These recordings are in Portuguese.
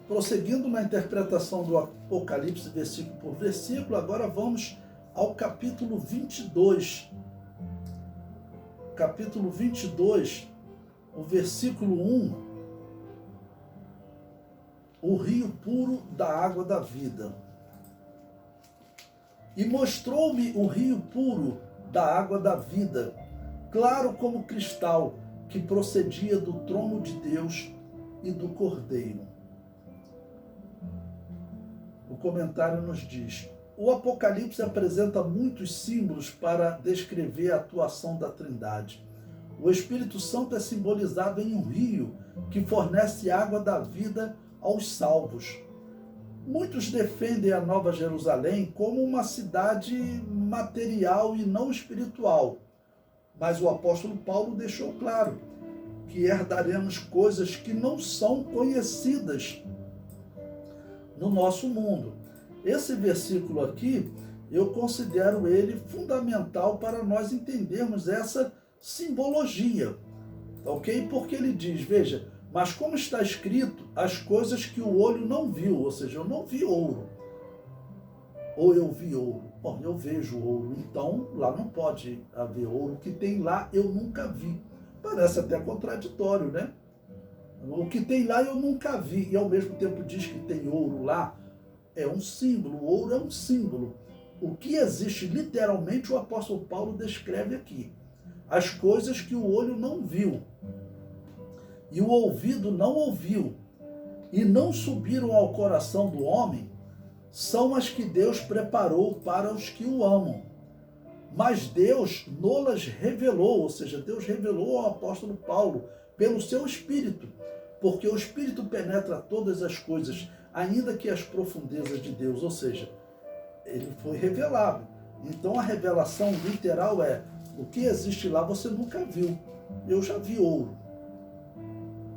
Prosseguindo na interpretação do Apocalipse, versículo por versículo, agora vamos ao capítulo 22. Capítulo 22, o versículo 1. O rio puro da água da vida. E mostrou-me o rio puro da água da vida, claro como cristal, que procedia do trono de Deus e do Cordeiro. O comentário nos diz: o Apocalipse apresenta muitos símbolos para descrever a atuação da Trindade. O Espírito Santo é simbolizado em um rio que fornece água da vida aos salvos. Muitos defendem a Nova Jerusalém como uma cidade material e não espiritual, mas o apóstolo Paulo deixou claro que herdaremos coisas que não são conhecidas no nosso mundo. Esse versículo aqui, eu considero ele fundamental para nós entendermos essa simbologia, ok? Porque ele diz, veja, mas como está escrito, as coisas que o olho não viu, ou seja, eu não vi ouro, ou eu vi ouro. Bom, eu vejo ouro, então lá não pode haver ouro. O que tem lá eu nunca vi. Parece até contraditório, né? O que tem lá eu nunca vi, e ao mesmo tempo diz que tem ouro lá. É um símbolo, o ouro é um símbolo. O que existe literalmente o apóstolo Paulo descreve aqui. As coisas que o olho não viu, e o ouvido não ouviu, e não subiram ao coração do homem, são as que Deus preparou para os que o amam. Mas Deus nolas revelou, ou seja, Deus revelou ao apóstolo Paulo pelo seu Espírito, porque o Espírito penetra todas as coisas, ainda que as profundezas de Deus, ou seja, ele foi revelado. Então a revelação literal é, o que existe lá você nunca viu. Eu já vi ouro,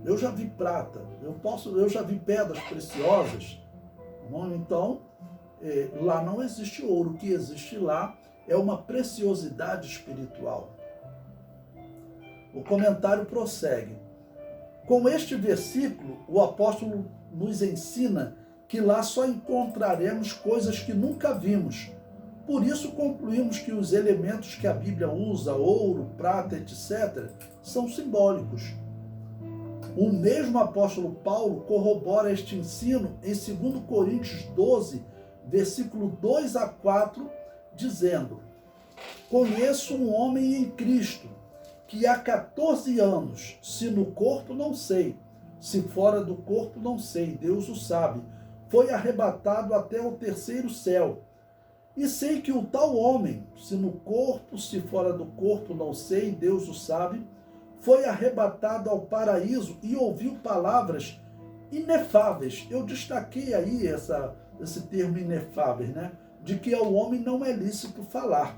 eu já vi prata, eu já vi pedras preciosas. Então, lá não existe ouro, o que existe lá é uma preciosidade espiritual. O comentário prossegue. Com este versículo, o apóstolo nos ensina que lá só encontraremos coisas que nunca vimos. Por isso concluímos que os elementos que a Bíblia usa, ouro, prata, etc., são simbólicos. O mesmo apóstolo Paulo corrobora este ensino em 2 Coríntios 12, versículo 2 a 4, dizendo: conheço um homem em Cristo, que há 14 anos, se no corpo não sei, se fora do corpo não sei, Deus o sabe, foi arrebatado até o terceiro céu. E sei que o tal homem, se no corpo, se fora do corpo não sei, Deus o sabe, foi arrebatado ao paraíso e ouviu palavras inefáveis. Eu destaquei aí esse termo inefáveis, né? De que ao homem não é lícito falar.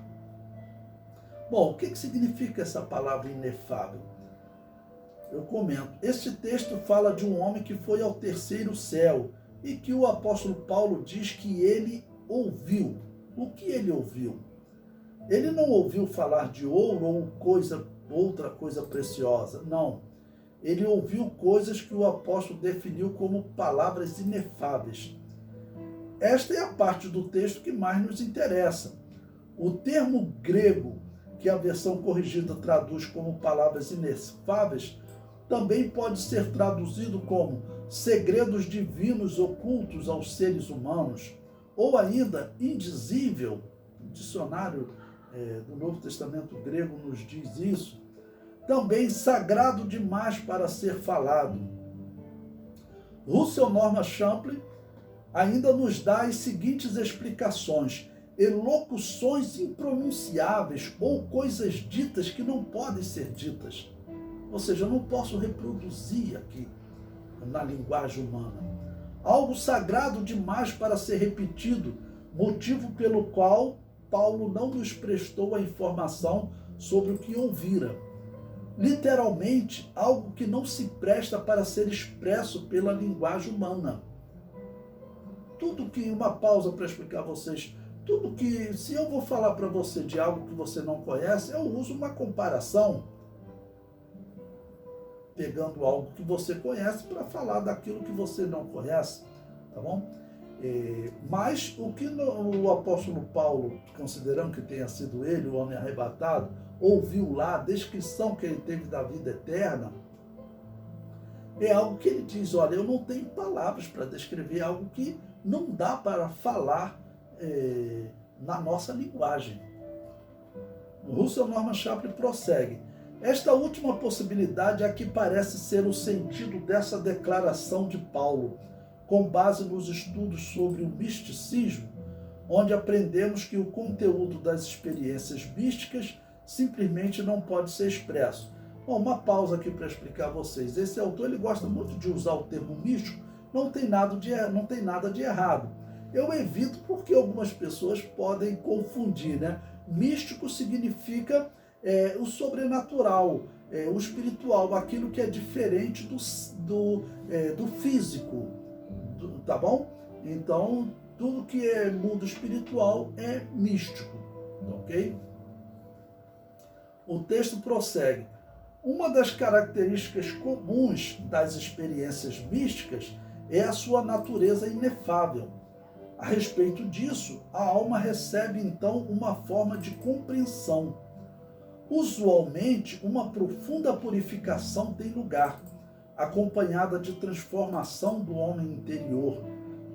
Bom, o que significa essa palavra inefável? Eu comento. Este texto fala de um homem que foi ao terceiro céu e que o apóstolo Paulo diz que ele ouviu. O que ele ouviu? Ele não ouviu falar de ouro ou outra coisa preciosa. Não. Ele ouviu coisas que o apóstolo definiu como palavras inefáveis. Esta é a parte do texto que mais nos interessa. O termo grego, que a versão corrigida traduz como palavras inefáveis, também pode ser traduzido como segredos divinos ocultos aos seres humanos, ou ainda indizível. O dicionário do Novo Testamento grego nos diz isso. Também sagrado demais para ser falado. Russell Norman Champlin ainda nos dá as seguintes explicações: elocuções impronunciáveis ou coisas ditas que não podem ser ditas. Ou seja, eu não posso reproduzir aqui na linguagem humana. Algo sagrado demais para ser repetido, motivo pelo qual Paulo não nos prestou a informação sobre o que ouvira. Literalmente, algo que não se presta para ser expresso pela linguagem humana. Tudo que, uma pausa para explicar a vocês, tudo que, se eu vou falar para você de algo que você não conhece, eu uso uma comparação. pegando algo que você conhece para falar daquilo que você não conhece, tá bom? Mas o que o apóstolo Paulo, considerando que tenha sido ele, o homem arrebatado, ouviu lá, a descrição que ele teve da vida eterna, é algo que ele diz, olha, eu não tenho palavras para descrever algo que não dá para falar na nossa linguagem. O Russell Norman Chaplin prossegue. Esta última possibilidade é a que parece ser o sentido dessa declaração de Paulo, com base nos estudos sobre o misticismo, onde aprendemos que o conteúdo das experiências místicas simplesmente não pode ser expresso. Bom, uma pausa aqui para explicar a vocês. Esse autor ele gosta muito de usar o termo místico, não tem nada de errado. Eu evito porque algumas pessoas podem confundir, né? Místico significa o sobrenatural, o espiritual, aquilo que é diferente do físico, tá bom? Então, tudo que é mundo espiritual é místico, ok? O texto prossegue. Uma das características comuns das experiências místicas é a sua natureza inefável. A respeito disso, a alma recebe então uma forma de compreensão. Usualmente, uma profunda purificação tem lugar, acompanhada de transformação do homem interior,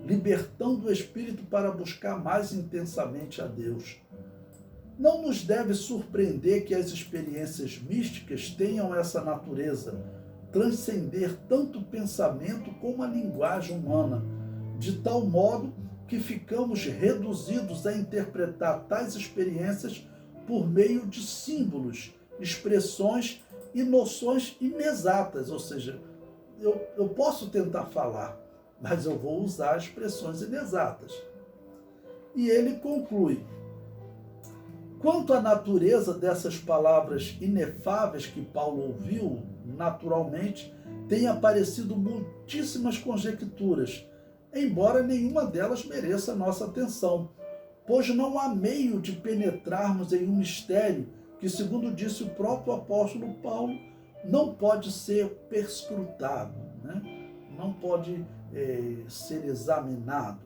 libertando o espírito para buscar mais intensamente a Deus. Não nos deve surpreender que as experiências místicas tenham essa natureza, transcender tanto o pensamento como a linguagem humana, de tal modo que ficamos reduzidos a interpretar tais experiências por meio de símbolos, expressões e noções inexatas, ou seja, eu posso tentar falar, mas eu vou usar expressões inexatas. E ele conclui, quanto à natureza dessas palavras inefáveis que Paulo ouviu, naturalmente, têm aparecido muitíssimas conjecturas, embora nenhuma delas mereça nossa atenção, pois não há meio de penetrarmos em um mistério que, segundo disse o próprio apóstolo Paulo, não pode ser perscrutado, né? Não pode ser examinado.